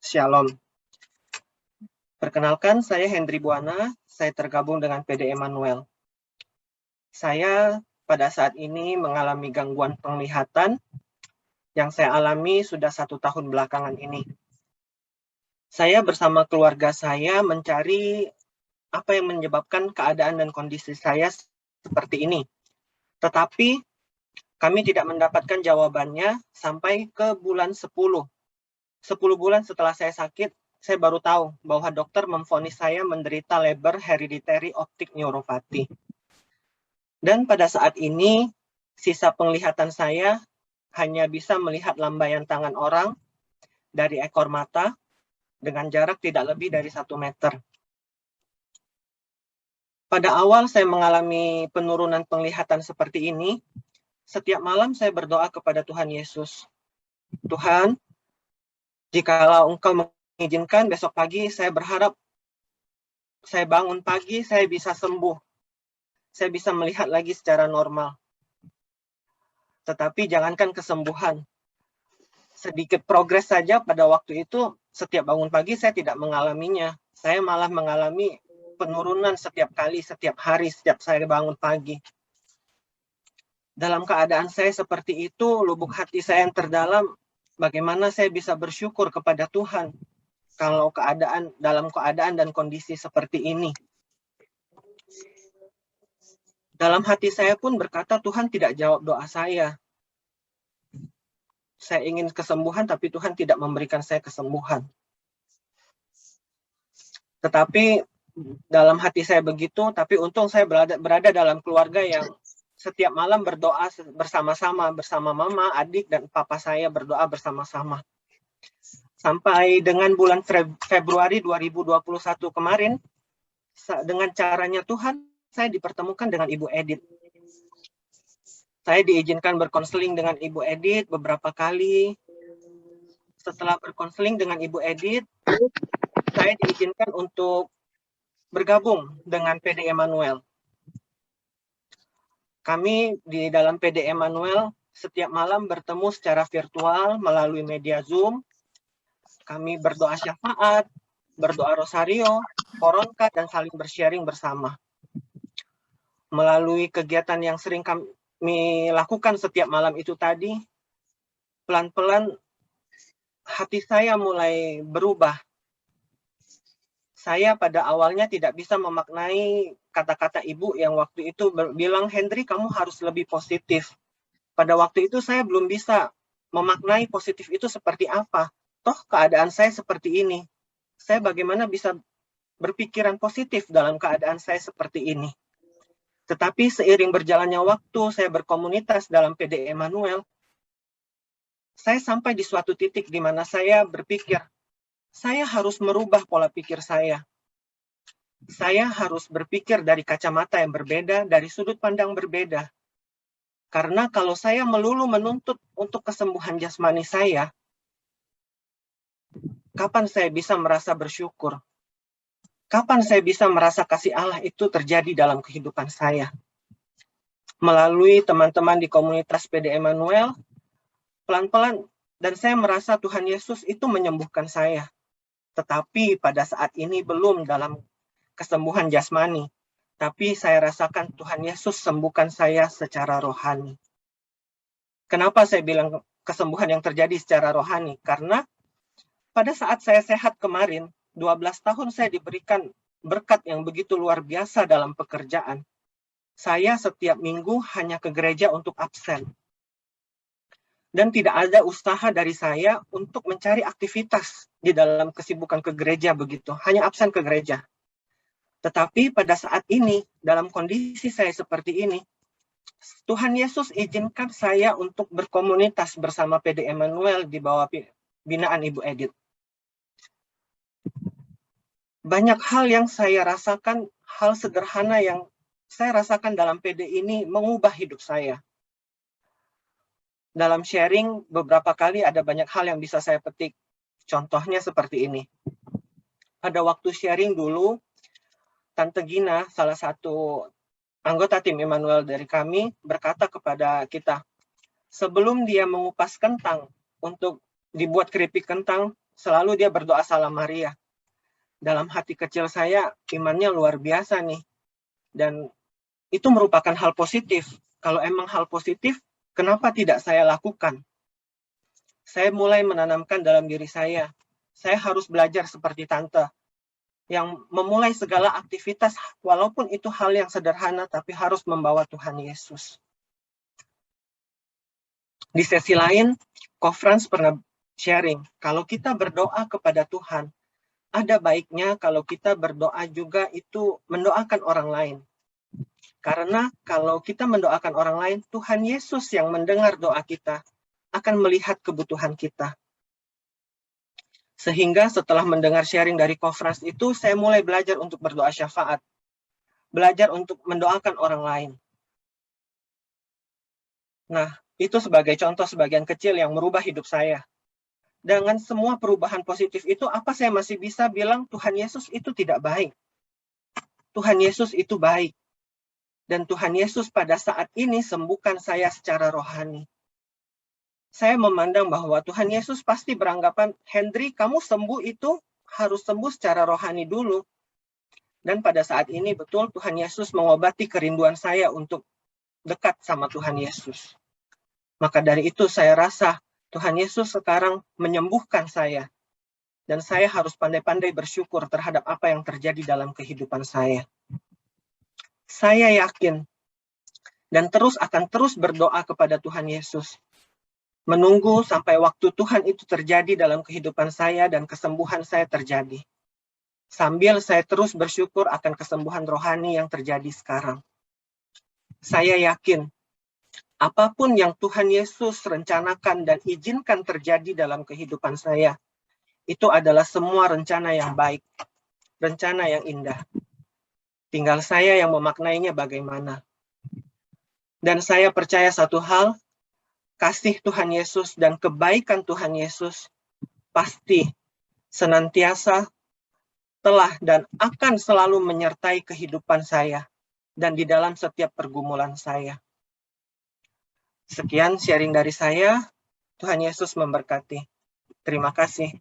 Shalom. Perkenalkan, saya Hendry Buana, saya tergabung dengan PD Emmanuel. Saya pada saat ini mengalami gangguan penglihatan yang saya alami sudah 1 tahun belakangan ini. Saya bersama keluarga saya mencari apa yang menyebabkan keadaan dan kondisi saya seperti ini. Tetapi kami tidak mendapatkan jawabannya sampai ke bulan 10. 10 bulan setelah saya sakit, saya baru tahu bahwa dokter memvonis saya menderita Leber hereditary optic neuropathy. Dan pada saat ini, sisa penglihatan saya hanya bisa melihat lambaian tangan orang dari ekor mata dengan jarak tidak lebih dari 1 meter. Pada awal saya mengalami penurunan penglihatan seperti ini, setiap malam saya berdoa kepada Tuhan Yesus. Tuhan, jikalau Engkau mengizinkan, besok pagi saya berharap saya bangun pagi, saya bisa sembuh. Saya bisa melihat lagi secara normal. Tetapi jangankan kesembuhan. Sedikit progres saja pada waktu itu, setiap bangun pagi saya tidak mengalaminya. Saya malah mengalami penurunan setiap kali, setiap hari, setiap saya bangun pagi. Dalam keadaan saya seperti itu, lubuk hati saya yang terdalam, bagaimana saya bisa bersyukur kepada Tuhan kalau dalam keadaan dan kondisi seperti ini. Dalam hati saya pun berkata, Tuhan tidak jawab doa saya. Saya ingin kesembuhan, tapi Tuhan tidak memberikan saya kesembuhan. Tetapi dalam hati saya begitu, tapi untung saya berada dalam keluarga yang setiap malam berdoa bersama-sama, bersama mama, adik, dan papa saya berdoa bersama-sama. Sampai dengan bulan Februari 2021 kemarin, dengan caranya Tuhan, saya dipertemukan dengan Ibu Edith. Saya diizinkan berkonseling dengan Ibu Edith beberapa kali. Setelah berkonseling dengan Ibu Edith, saya diizinkan untuk bergabung dengan PD Emmanuel. Kami di dalam PD Emmanuel setiap malam bertemu secara virtual melalui media Zoom. Kami berdoa syafaat, berdoa rosario, koronkat, dan saling bersharing bersama. Melalui kegiatan yang sering kami lakukan setiap malam itu tadi, pelan-pelan hati saya mulai berubah. Saya pada awalnya tidak bisa memaknai kata-kata ibu yang waktu itu bilang, Hendry, kamu harus lebih positif. Pada waktu itu saya belum bisa memaknai positif itu seperti apa. Toh keadaan saya seperti ini. Saya bagaimana bisa berpikiran positif dalam keadaan saya seperti ini. Tetapi seiring berjalannya waktu, saya berkomunitas dalam PD Emmanuel, saya sampai di suatu titik di mana saya berpikir, saya harus merubah pola pikir saya. Saya harus berpikir dari kacamata yang berbeda, dari sudut pandang berbeda. Karena kalau saya melulu menuntut untuk kesembuhan jasmani saya, kapan saya bisa merasa bersyukur? Kapan saya bisa merasa kasih Allah itu terjadi dalam kehidupan saya? Melalui teman-teman di komunitas PD Emmanuel, pelan-pelan, dan saya merasa Tuhan Yesus itu menyembuhkan saya. Tetapi pada saat ini belum dalam kesembuhan jasmani. Tapi saya rasakan Tuhan Yesus sembuhkan saya secara rohani. Kenapa saya bilang kesembuhan yang terjadi secara rohani? Karena pada saat saya sehat kemarin, 12 tahun saya diberikan berkat yang begitu luar biasa dalam pekerjaan. Saya setiap minggu hanya ke gereja untuk absen. Dan tidak ada usaha dari saya untuk mencari aktivitas di dalam kesibukan ke gereja begitu. Hanya absen ke gereja. Tetapi pada saat ini, dalam kondisi saya seperti ini, Tuhan Yesus izinkan saya untuk berkomunitas bersama PD Emmanuel di bawah binaan Ibu Edith. Banyak hal yang saya rasakan, hal sederhana yang saya rasakan dalam PD ini mengubah hidup saya. Dalam sharing, beberapa kali ada banyak hal yang bisa saya petik. Contohnya seperti ini. Pada waktu sharing dulu, Tante Gina, salah satu anggota tim Emmanuel dari kami, berkata kepada kita, sebelum dia mengupas kentang untuk dibuat keripik kentang, selalu dia berdoa Salam Maria. Dalam hati kecil saya, imannya luar biasa nih. Dan itu merupakan hal positif. Kalau emang hal positif, kenapa tidak saya lakukan? Saya mulai menanamkan dalam diri saya harus belajar seperti tante, yang memulai segala aktivitas, walaupun itu hal yang sederhana, tapi harus membawa Tuhan Yesus. Di sesi lain, Ko Frans pernah sharing, kalau kita berdoa kepada Tuhan, ada baiknya kalau kita berdoa juga itu mendoakan orang lain. Karena kalau kita mendoakan orang lain, Tuhan Yesus yang mendengar doa kita akan melihat kebutuhan kita. Sehingga setelah mendengar sharing dari Ko Frans itu, saya mulai belajar untuk berdoa syafaat. Belajar untuk mendoakan orang lain. Nah, itu sebagai contoh sebagian kecil yang merubah hidup saya. Dengan semua perubahan positif itu, apa saya masih bisa bilang Tuhan Yesus itu tidak baik? Tuhan Yesus itu baik. Dan Tuhan Yesus pada saat ini sembuhkan saya secara rohani. Saya memandang bahwa Tuhan Yesus pasti beranggapan, Hendri, kamu sembuh itu harus sembuh secara rohani dulu. Dan pada saat ini betul Tuhan Yesus mengobati kerinduan saya untuk dekat sama Tuhan Yesus. Maka dari itu saya rasa Tuhan Yesus sekarang menyembuhkan saya. Dan saya harus pandai-pandai bersyukur terhadap apa yang terjadi dalam kehidupan saya. Saya yakin dan akan terus berdoa kepada Tuhan Yesus. Menunggu sampai waktu Tuhan itu terjadi dalam kehidupan saya dan kesembuhan saya terjadi. Sambil saya terus bersyukur akan kesembuhan rohani yang terjadi sekarang. Saya yakin apapun yang Tuhan Yesus rencanakan dan izinkan terjadi dalam kehidupan saya, itu adalah semua rencana yang baik, rencana yang indah. Tinggal saya yang memaknainya bagaimana. Dan saya percaya satu hal, kasih Tuhan Yesus dan kebaikan Tuhan Yesus pasti senantiasa telah dan akan selalu menyertai kehidupan saya dan di dalam setiap pergumulan saya. Sekian sharing dari saya. Tuhan Yesus memberkati. Terima kasih.